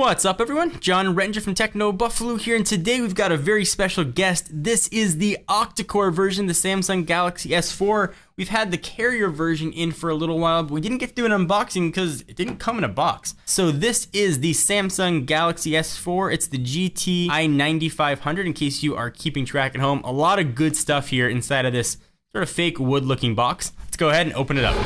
What's up everyone? John Renger from Techno Buffalo here, and today we've got a very special guest. This is the Octo-Core version, the Samsung Galaxy S4. We've had the carrier version in for a little while, but we didn't get to do an unboxing because it didn't come in a box. So this is the Samsung Galaxy S4. It's the GTI 9500 in case you are keeping track at home. A lot of good stuff here inside of this sort of fake wood looking box. Let's go ahead and open it up.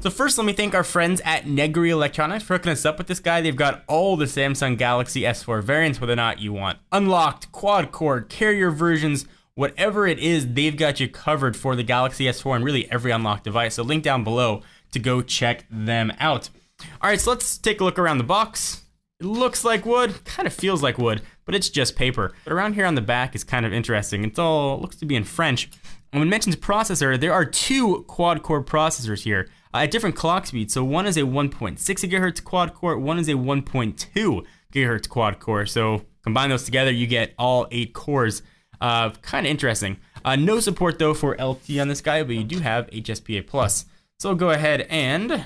So first, let me thank our friends at Negri Electronics for hooking us up with this guy. They've got all the Samsung Galaxy S4 variants, whether or not you want unlocked, quad-core, carrier versions, whatever it is, they've got you covered for the Galaxy S4 and really every unlocked device. So link down below to go check them out. All right, so let's take a look around the box. It looks like wood, kind of feels like wood, but it's just paper. But around here on the back is kind of interesting. It looks to be in French. And when it mentions processor, there are two quad-core processors here at different clock speeds. So one is a 1.6 gigahertz quad core, one is a 1.2 gigahertz quad core. So combine those together, you get all 8 cores. Kind of interesting. No support though for LTE on this guy, but you do have HSPA plus. So I'll go ahead and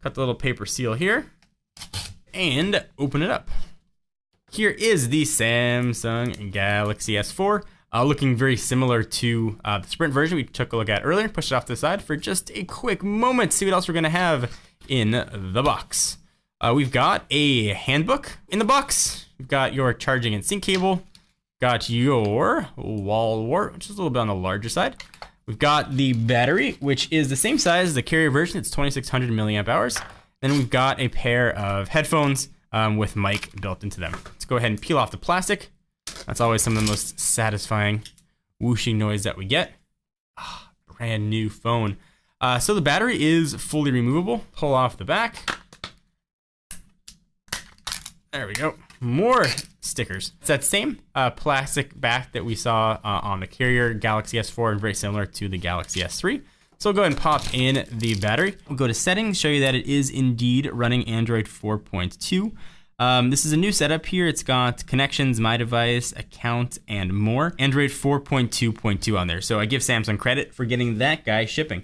cut the little paper seal here and open it up. Here is the Samsung Galaxy S4. Looking very similar to the Sprint version we took a look at earlier. Push it off to the side for just a quick moment. See what else we're gonna have in the box. We've got a handbook in the box. We've got your charging and sync cable. Got your wall wart, which is a little bit on the larger side. We've got the battery, which is the same size as the carrier version. It's 2600 milliamp hours. Then we've got a pair of headphones with mic built into them. Let's go ahead and peel off the plastic. That's always some of the most satisfying whooshing noise that we get. Brand new phone. So the battery is fully removable. Pull off the back. There we go. More stickers. It's that same plastic back that we saw on the carrier Galaxy S4 and very similar to the Galaxy S3. So we'll go ahead and pop in the battery. We'll go to settings, show you that it is indeed running Android 4.2. This is a new setup here. It's got connections, my device, account, and more. Android 4.2.2 on there. So I give Samsung credit for getting that guy shipping.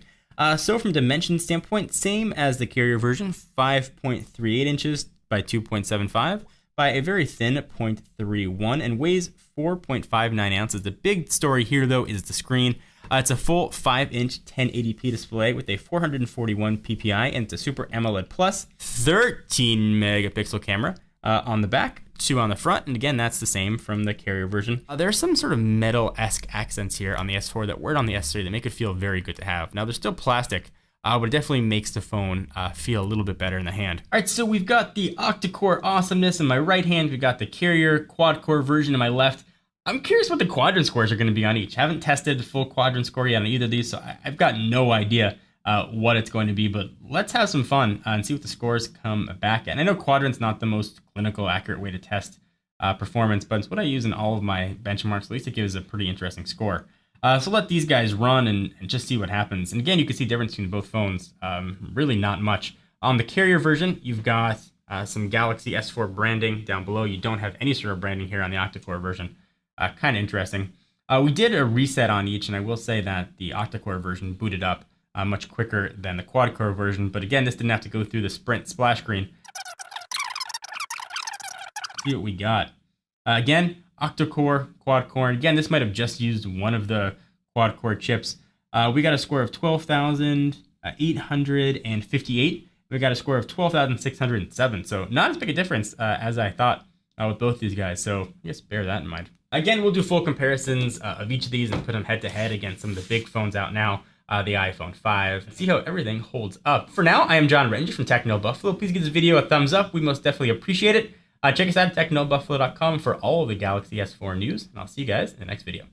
So from dimension standpoint, same as the carrier version, 5.38 inches by 2.75 by a very thin 0.31 and weighs 4.59 ounces. The big story here though is the screen. It's a full 5-inch 1080p display with a 441 ppi and it's a Super AMOLED Plus 13 megapixel camera on the back, 2 on the front, and again that's the same from the carrier version. There are some sort of metal-esque accents here on the S4 that weren't on the S3 that make it feel very good to have. Now they're still plastic, but it definitely makes the phone feel a little bit better in the hand. All right, so we've got the Octo-Core awesomeness in my right hand. We've got the carrier quad-core version in my left. I'm curious what the quadrant scores are going to be on each. I haven't tested the full quadrant score yet on either of these, so I've got no idea what it's going to be, but let's have some fun and see what the scores come back at. And I know quadrant's not the most clinical, accurate way to test performance, but it's what I use in all of my benchmarks. At least it gives a pretty interesting score. So let these guys run and just see what happens. And again, you can see the difference between both phones. Really not much. On the carrier version, you've got some Galaxy S4 branding down below. You don't have any sort of branding here on the Octo-Core version. Kind of interesting. We did a reset on each, and I will say that the Octo-Core version booted up much quicker than the quad-core version, but again, this didn't have to go through the Sprint splash screen. See what we got. Again, Octo-Core, quad-core, and again, this might have just used one of the quad-core chips. We got a score of 12,858. We got a score of 12,607, so not as big a difference as I thought with both these guys, so I guess bear that in mind. Again, we'll do full comparisons of each of these and put them head to head against some of the big phones out now, the iPhone 5, and see how everything holds up. For now, I am John Renger from Techno Buffalo. Please give this video a thumbs up. We most definitely appreciate it. Check us out at technobuffalo.com for all of the Galaxy S4 news, and I'll see you guys in the next video.